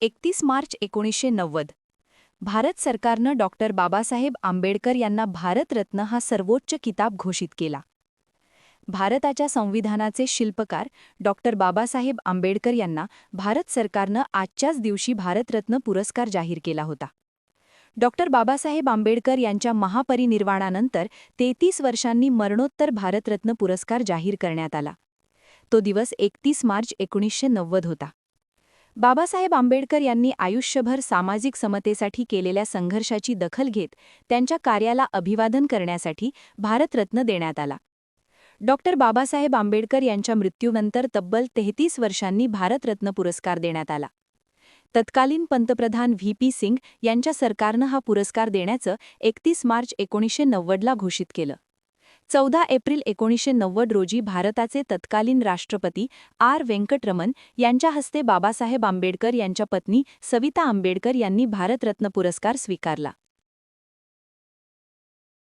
31 मार्च 1990 भारत सरकारनं डॉक्टर बाबासाहेब आंबेडकर यांना भारतरत्न हा सर्वोच्च किताब घोषित केला. भारताच्या संविधानाचे शिल्पकार डॉक्टर बाबासाहेब आंबेडकर यांना भारत सरकारनं आजच्याच दिवशी भारतरत्न पुरस्कार जाहीर केला होता. डॉक्टर बाबासाहेब आंबेडकर यांच्या महापरिनिर्वाणानंतर 33 वर्षांनी मरणोत्तर भारतरत्न पुरस्कार जाहीर करण्यात आला. तो दिवस 31 मार्च 1990 होता. बाबासाहेब आंबेडकर यांनी आयुष्यभर सामाजिक समतेसाठी केलेल्या संघर्षाची दखल घेत त्यांच्या कार्याला अभिवादन करण्यासाठी भारतरत्न देण्यात आला. डॉक्टर बाबासाहेब आंबेडकर यांच्या मृत्यूनंतर तब्बल 33 वर्षांनी भारतरत्न पुरस्कार देण्यात आला. तत्कालीन पंतप्रधान व्ही.पी. सिंग यांच्या सरकारनं हा पुरस्कार देण्याचं 31 मार्च 1990ला घोषित केलं. 14 एप्रिल 1990 रोजी भारताचे तत्कालीन राष्ट्रपती आर. व्यंकटरमण यांच्या हस्ते बाबासाहेब आंबेडकर यांच्या पत्नी सविता आंबेडकर यांनी भारतरत्न पुरस्कार स्वीकारला.